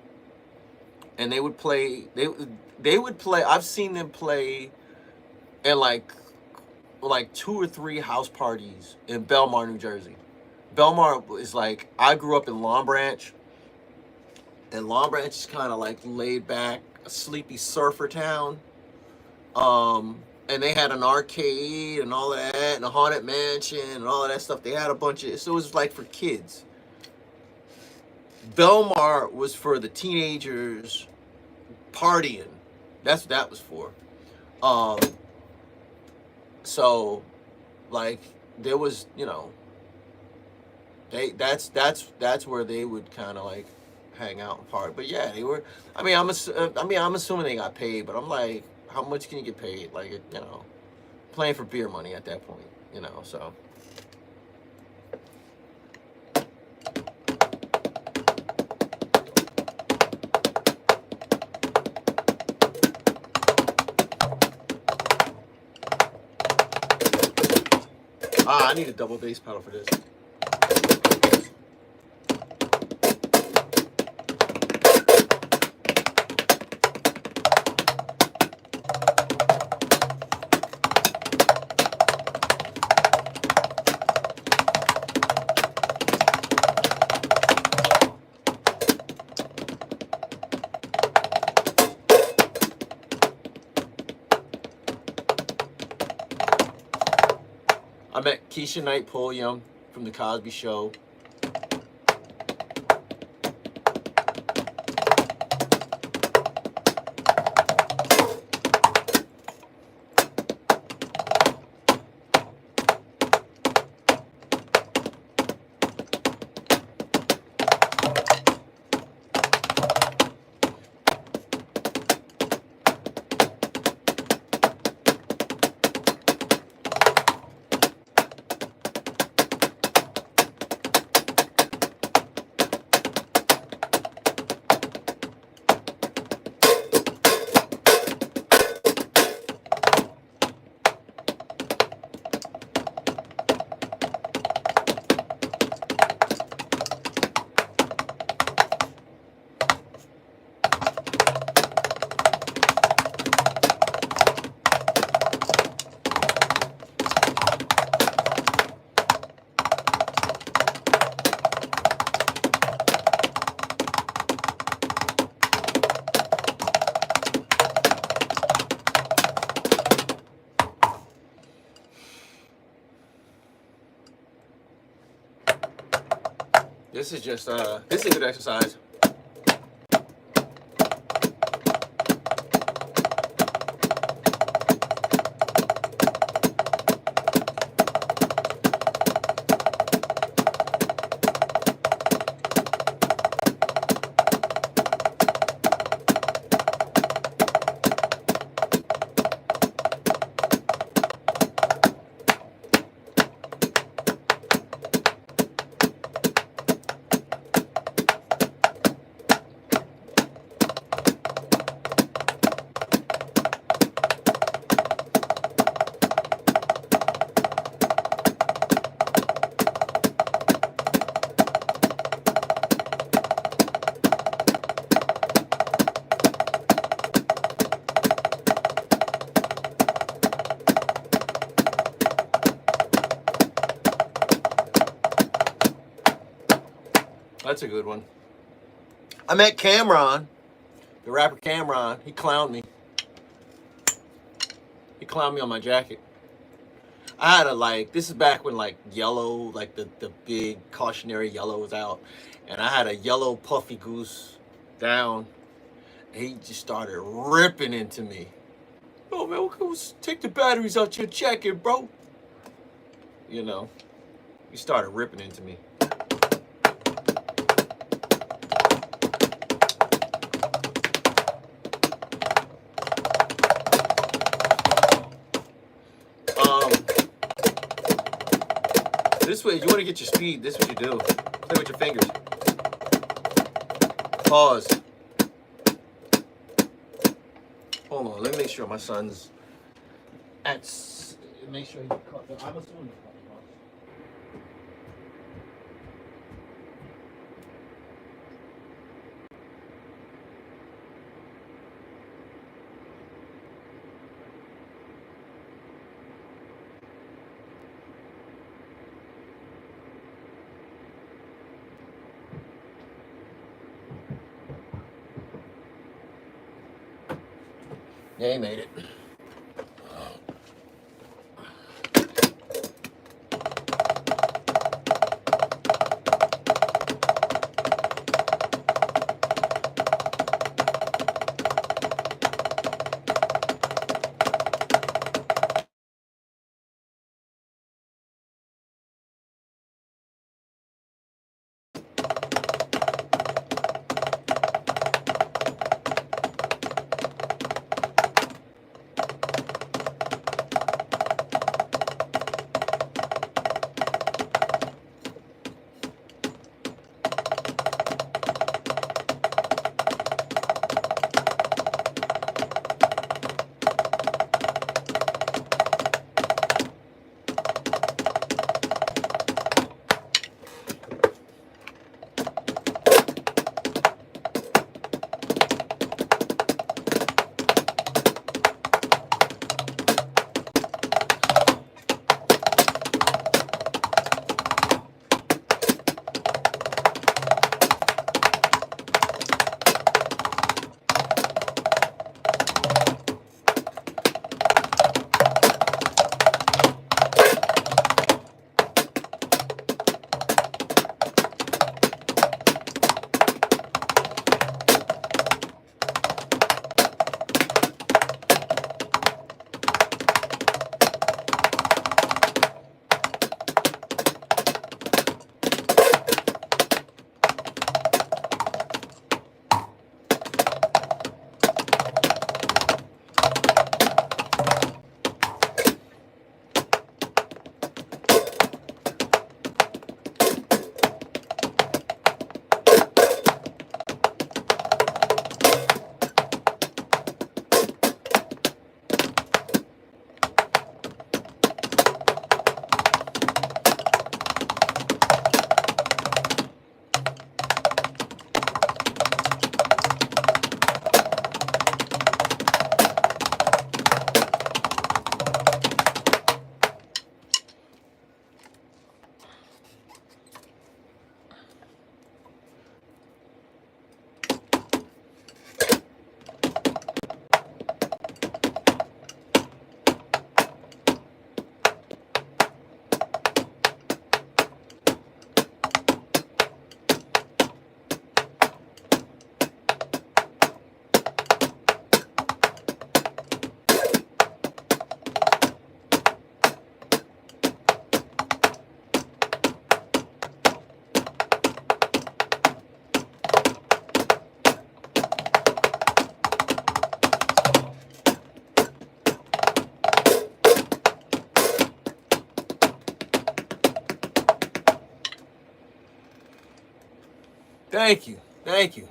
And they would play I've seen them play in like 2 or 3 house parties in Belmar, New Jersey. Belmar is like, I grew up in Long Branch. And Long Branch is kind of like laid back, a sleepy surfer town. And they had an arcade and all of that, and a haunted mansion and all of that stuff. They had a bunch of, so it was like for kids. Belmar was for the teenagers partying. That's what that was for. So like there was, you know, that's where they would kind of like hang out and party. But yeah, they were. I'm assuming they got paid, but I'm like, how much can you get paid? Like, you know, playing for beer money at that point, you know. So. I need a double bass pedal for this. I met Keisha Knight Pulliam from The Cosby Show. This is just this is a good exercise. That's a good one. I met Cameron, the rapper Cameron. He clowned me. He clowned me on my jacket. I had a this is back when yellow, the big cautionary yellow was out. And I had a yellow puffy goose down. And he just started ripping into me. Oh man, take the batteries out your jacket, bro. You know, he started ripping into me. This way, you want to get your speed. This is what you do. Play with your fingers. Pause. Hold on. Let me make sure my son's at. Make sure he's caught. I'm assuming he's caught. Yeah, he made it. Thank you. Thank you.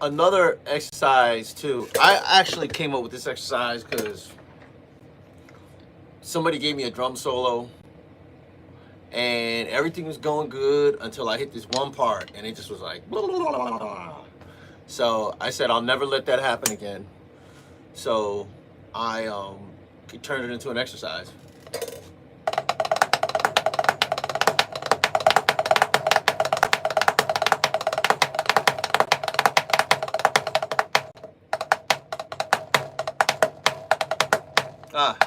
Another exercise too. I actually came up with this exercise because somebody gave me a drum solo and everything was going good until I hit this one part and it just was like blah, blah, blah, blah. So I said I'll never let that happen again. So I turned it into an exercise. Ah.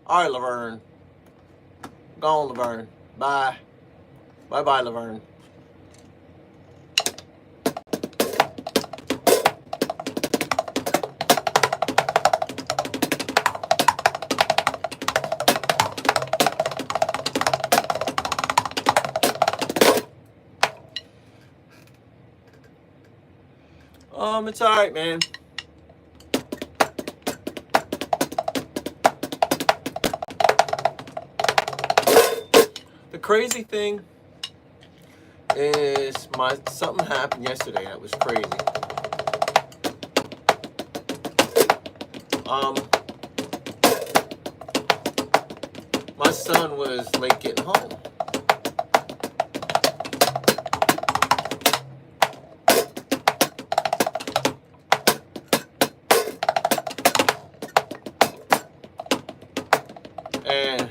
All right, Laverne. Go on, Laverne. Bye. Bye-bye, Laverne. It's all right, man. The crazy thing is something happened yesterday that was crazy. My son was late getting home. And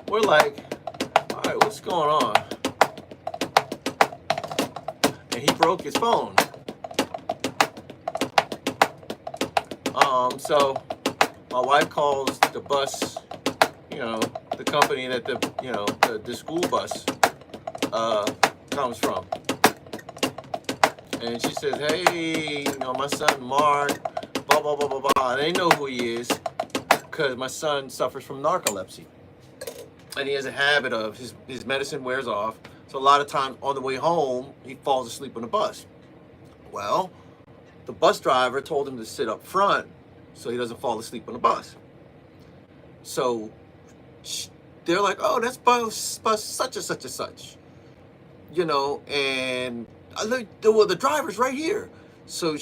we're like, all right, what's going on? And he broke his phone. So my wife calls the bus, the company that the school bus comes from. And she says, hey, my son Mark, blah, blah, blah, blah, blah. And they know who he is because my son suffers from narcolepsy. And he has a habit of his medicine wears off. So a lot of times on the way home, he falls asleep on the bus. Well, the bus driver told him to sit up front so he doesn't fall asleep on the bus. So they're like, oh, that's bus such and such and such. And the driver's right here. So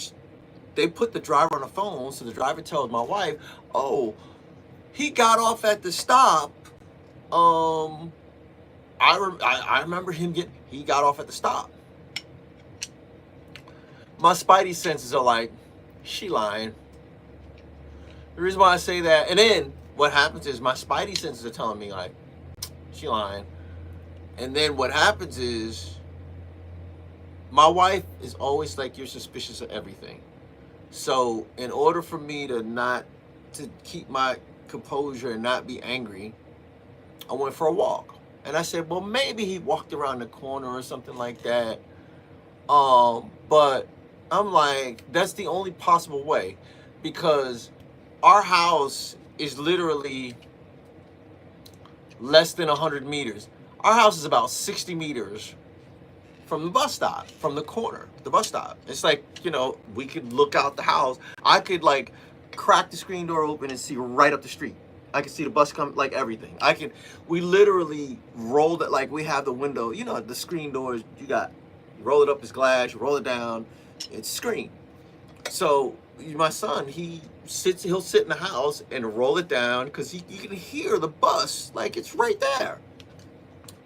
they put the driver on the phone. So the driver tells my wife, oh, he got off at the stop. I remember he got off at the stop. My spidey senses are like, she lying. The reason why I say that, and then what happens is my spidey senses are telling me like, she lying. And then what happens is my wife is always like, you're suspicious of everything. So in order for me to keep my composure and not be angry, I went for a walk. And I said, well, maybe he walked around the corner or something like that. But I'm like, that's the only possible way. because our house is literally less than 100 meters. Our house is about 60 meters from the bus stop, from the corner, the bus stop. It's like, you know, we could look out the house. I could like crack the screen door open and see right up the street. I could see the bus come, like everything. We literally rolled it, like we have the window, you know, the screen doors, you roll it up as glass, you roll it down, it's screen. So my son, he'll sit in the house and roll it down because you can hear the bus, like it's right there.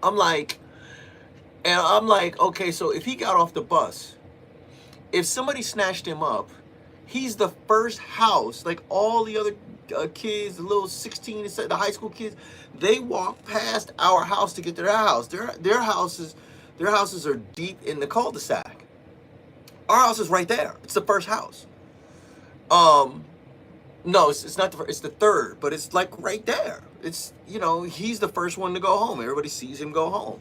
I'm like, okay, so if he got off the bus, if somebody snatched him up, he's the first house, like all the other kids, the little 16, the high school kids, they walk past our house to get to their house. Their houses are deep in the cul-de-sac. Our house is right there. It's the first house. No, it's not the first, it's the third, but it's like right there. It's, you know, he's the first one to go home. Everybody sees him go home.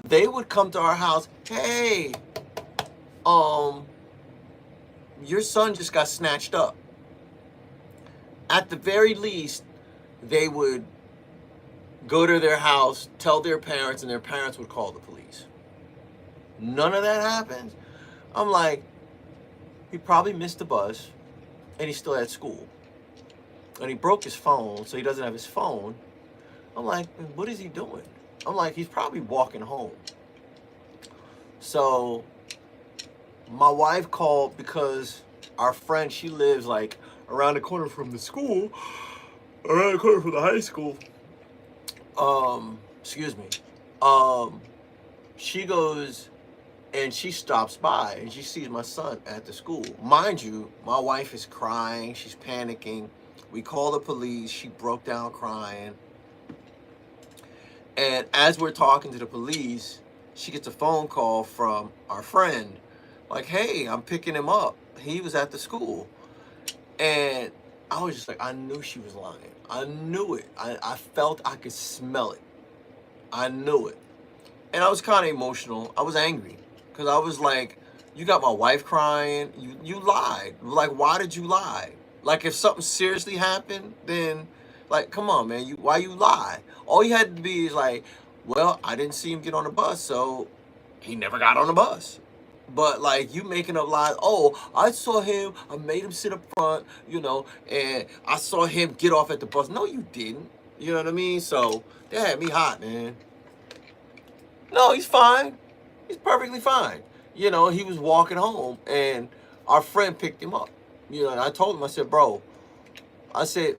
They would come to our house, hey, your son just got snatched up. At the very least, they would go to their house, tell their parents, and their parents would call the police. None of that happens. I'm like, he probably missed the bus, and he's still at school. And he broke his phone, so he doesn't have his phone. I'm like, what is he doing? I'm like, he's probably walking home. So my wife called because our friend, she lives like around the corner from the school, around the corner from the high school. Excuse me. She goes and she stops by and she sees my son at the school. Mind you, my wife is crying. She's panicking. We call the police. She broke down crying. And as we're talking to the police, she gets a phone call from our friend. Like, hey, I'm picking him up. He was at the school. And I was just like, I knew she was lying. I knew it. I felt, I could smell it. I knew it. And I was kind of emotional. I was angry. Because I was like, you got my wife crying. You lied. Like, why did you lie? Like, if something seriously happened, then, like, come on, man. Why you lie? All you had to be is like, well, I didn't see him get on the bus, so he never got on the bus. But, like, you making up lies. Oh, I saw him. I made him sit up front, you know, and I saw him get off at the bus. No, you didn't. You know what I mean? So, that had me hot, man. No, he's fine. He's perfectly fine. You know, he was walking home, and our friend picked him up. You know, and I told him, I said, bro, I said,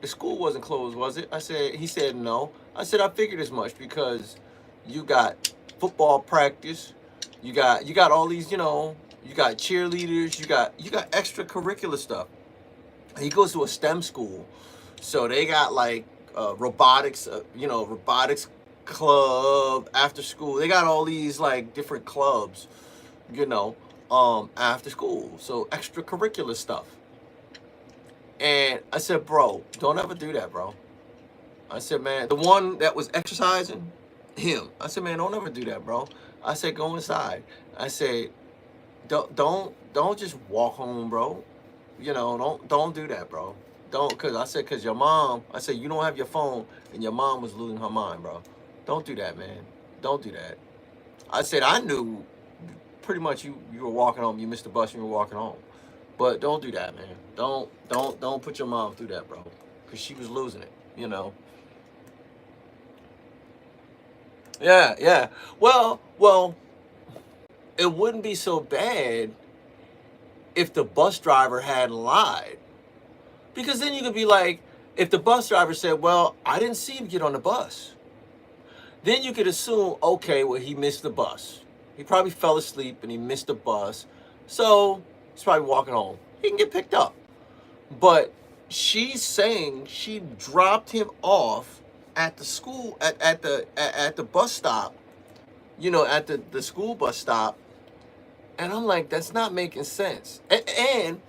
the school wasn't closed, was it? He said, no. I said, I figured as much because you got football practice. You got all these, you know, you got cheerleaders, you got extracurricular stuff. He goes to a STEM school. So they got like robotics, robotics club after school. They got all these like different clubs, you know, after school. So extracurricular stuff. And I said, bro, don't ever do that, bro. I said, man, the one that was exercising, him. I said, man, don't ever do that, bro. I said, go inside. I said, don't just walk home, bro. You know, don't do that, bro. Cause your mom, I said, you don't have your phone and your mom was losing her mind, bro. Don't do that, man. Don't do that. I said, I knew pretty much you were walking home. You missed the bus and you were walking home. But don't do that, man. Don't put your mom through that, bro. Cause she was losing it, you know. Yeah. Well, it wouldn't be so bad if the bus driver had lied. Because then you could be like, if the bus driver said, well, I didn't see him get on the bus. Then you could assume, okay, well, he missed the bus. He probably fell asleep and he missed the bus. So he's probably walking home. He can get picked up. But she's saying she dropped him off at the school, at the bus stop, you know, at the school bus stop. And I'm like, that's not making sense. And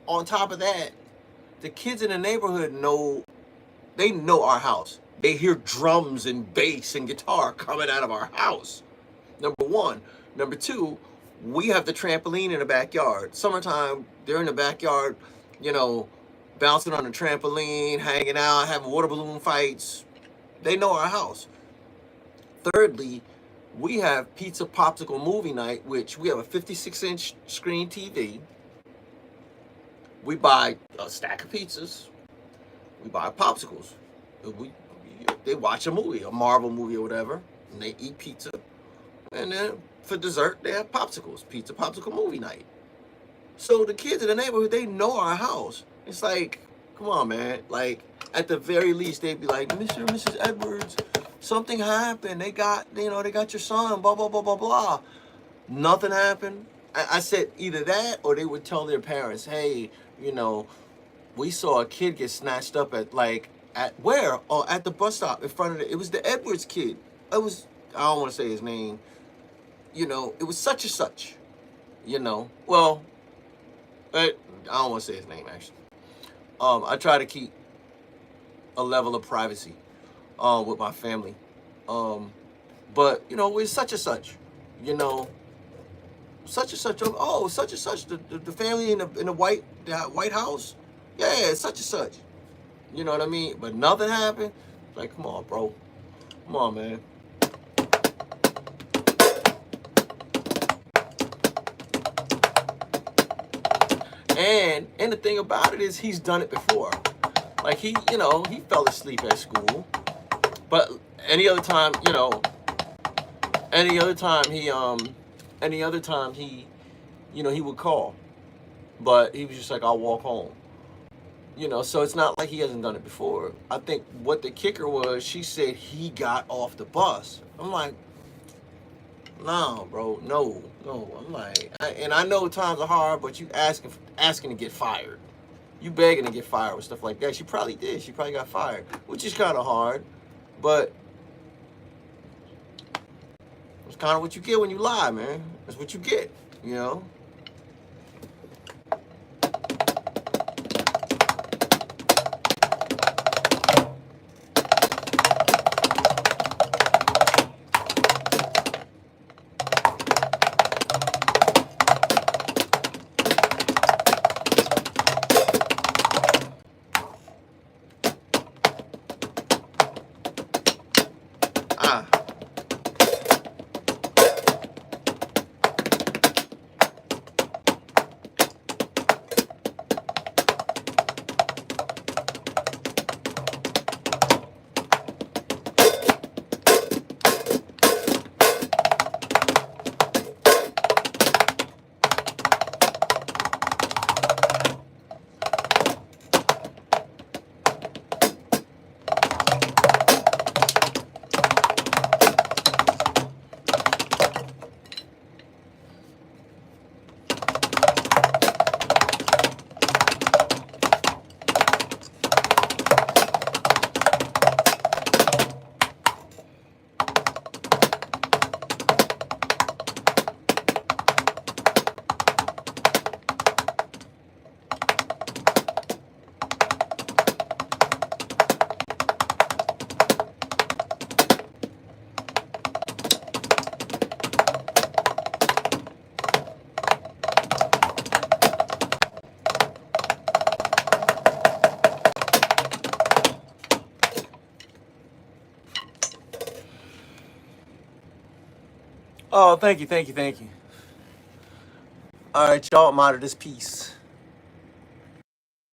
on top of that, the kids in the neighborhood know our house. They hear drums and bass and guitar coming out of our house. Number one. Number two, We have the trampoline in the backyard. Summertime, they're in the backyard, you know, bouncing on the trampoline, hanging out, having water balloon fights. They know our house. Thirdly, we have pizza popsicle movie night, which we have a 56-inch screen TV. We buy a stack of pizzas. We buy popsicles. They watch a movie, a Marvel movie or whatever, and they eat pizza. And then for dessert, they have popsicles, pizza popsicle movie night. So the kids in the neighborhood, they know our house. It's like, come on, man. Like, at the very least, they'd be like, Mr. and Mrs. Edwards, something happened. They got your son, blah, blah, blah, blah, blah. Nothing happened. I said either that or they would tell their parents, hey, we saw a kid get snatched up at where? Oh, at the bus stop in front of it was the Edwards kid. I don't want to say his name. It was such and such. Well, I don't want to say his name actually. I try to keep a level of privacy with my family. But it's such and such. Such and such. Oh, such and such. The family in the White House. Yeah, such and such. You know what I mean? But nothing happened. Like, come on, bro. Come on, man. And the thing about it is he's done it before. Like he fell asleep at school. But any other time he would call. But he was just like, I'll walk home. So it's not like he hasn't done it before. I think what the kicker was, she said he got off the bus. I'm like, no, bro, no. I'm like, I know times are hard, but you asking to get fired. You begging to get fired with stuff like that. She probably did. She probably got fired, which is kind of hard, but it's kind of what you get when you lie, man. That's what you get, Ah. Oh, thank you. All right, y'all, I'm out of this piece.